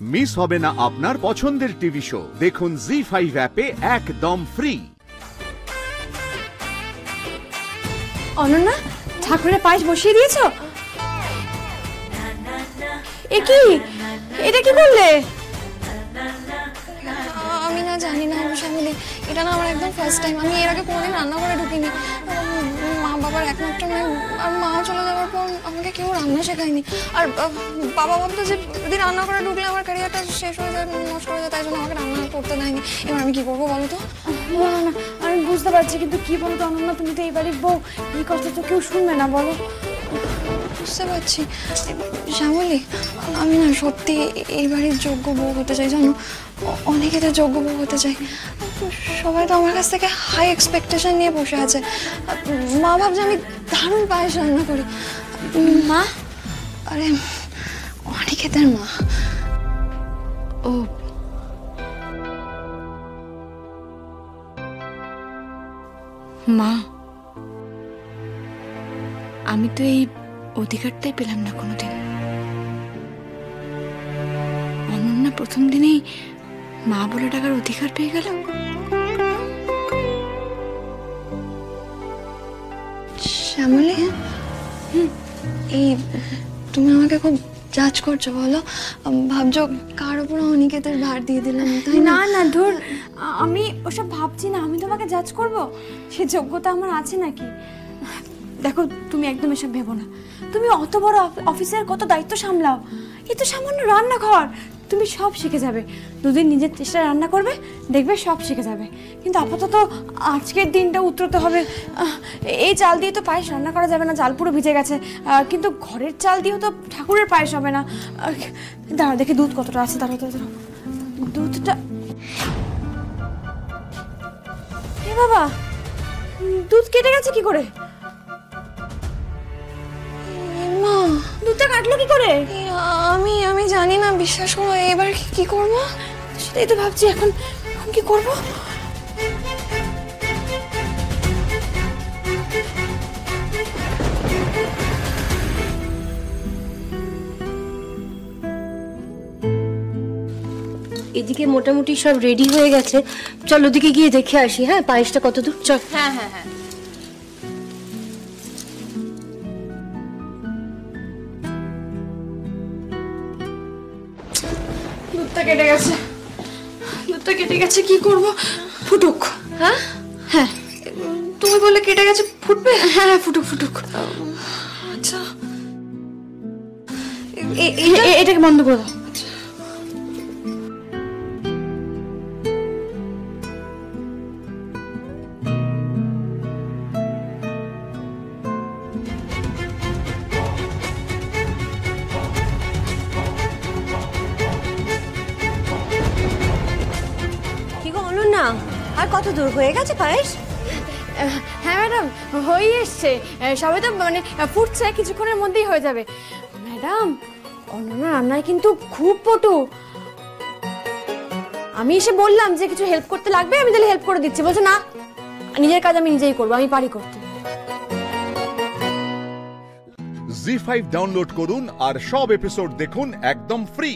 Miss হবে না আপনার পছন্দের টিভি শো। দেখুন জি5 অ্যাপে একদম ফ্রি। অনন্যা, ঠাকুরের পায়েস বসিয়ে দিয়েছো? এ কি, এটা কি করলে? আমি না জানি না শ্যামিলি, এটা না আমার একদম ফার্স্ট টাইম। আমি এর আগে কোনোদিন রান্না করে ঢুকিনি। মা বাবার একমাত্র মেয়ে, আর মা চলে যাওয়ার পর আমাকে কেউ রান্না শেখায়নি। আর বাবা ভাবতো যে যদি রান্না করে ঢুকলে আমার ক্যারিয়ারটা শেষ হয়ে যায়, নষ্ট হয়ে যায়, তাই জন্য আমাকে রান্না করতে দেয়নি। এবার আমি কি করবো বলো তো? না, আমি বুঝতে পারছি, কিন্তু কি বলো তো অনন্যা, তুমি তো এই বাড়ির বউ, এই কথা তো কেউ শুনবে না, বলো। বুঝতে পারছি শ্যামলী, আমি না সত্যি এই বাড়ির যোগ্য বউ হতে চাই, জানো। অনেকে তো যোগ্য বউ হতে চাই, সবাই তো আমার কাছ থেকে হাই এক্সপেকটেশন নিয়ে বসে আছে। মা ভাবছে আমি দারুণ পায়েস রান্না করি। মা, আরে অনিকেতের মা। ও, মা, আমি তো এই অধিকারটাই পেলাম না কোনোদিন। অনন্যা প্রথম দিনেই মা বলে ডাকার অধিকার পেয়ে গেল। শ্যামলী, এই তুমি আমাকে খুব জাজ করছো, বলো? ভাবছো কার উপর অনিকেতের ভার দিয়ে দিলাম, তাই না? না, ধুর, আমি ওসব ভাবছি না। আমি তোমাকে জাজ করব? সে যোগ্যতা আমার আছে নাকি? দেখো, তুমি একদম এসব ভেবো না। তুমি অত বড় অফিসের কত দায়িত্ব সামলাও, এ তো সামান্য রান্নাঘর। তুমি সব শিখে যাবে, দুদিন নিজের চেষ্টায় রান্না করবে, দেখবে সব শিখে যাবে। কিন্তু আপাতত আজকের দিনটা উতরতে হবে। এই চাল দিয়ে তো পায়েস রান্না করা যাবে না, চাল পুরো ভিজে গেছে। কিন্তু ঘরের চাল দিয়েও তো ঠাকুরের পায়েস হবে না। দাঁড়াও দেখি দুধ কতটা আছে। দাঁড়াও, দুধটা, এ বাবা, দুধ কেটে গেছে কি করে? মা, দুধটা কাটলো কি করে? আমি জানি না, বিশ্বাস করো। এবার কি করবো সেটাই তো ভাবছি, এখন কি করবো? এদিকে মোটামুটি সব রেডি হয়ে গেছে, চল ওদিকে গিয়ে দেখে আসি। হ্যাঁ, পায়েসটা কত দূর? চল। হ্যাঁ, দুধটা কেটে গেছে, কি করব? ফুটুক। হ্যাঁ হ্যাঁ, তুমি বলে কেটে গেছে, ফুটবে? হ্যাঁ, ফুটুক। আচ্ছা, এটাকে বন্ধ করে দাও। না, আর কত দূর হয়ে গেছে পায়েস? হ্যাঁ ম্যাডাম, হয়ে এসছে। সবাই তো মানে ফুটছে, কিছুক্ষণের মধ্যেই হয়ে যাবে। ম্যাডাম, অনন্যা রান্নায় কিন্তু খুব পটু। আমি এসে বললাম যে কিছু হেল্প করতে লাগবে, আমি তাহলে হেল্প করে দিচ্ছি। বলছে না, নিজের কাজ আমি নিজেই করবো, আমি পারি করতে। জি5 ডাউনলোড করুন আর সব এপিসোড দেখুন একদম ফ্রি।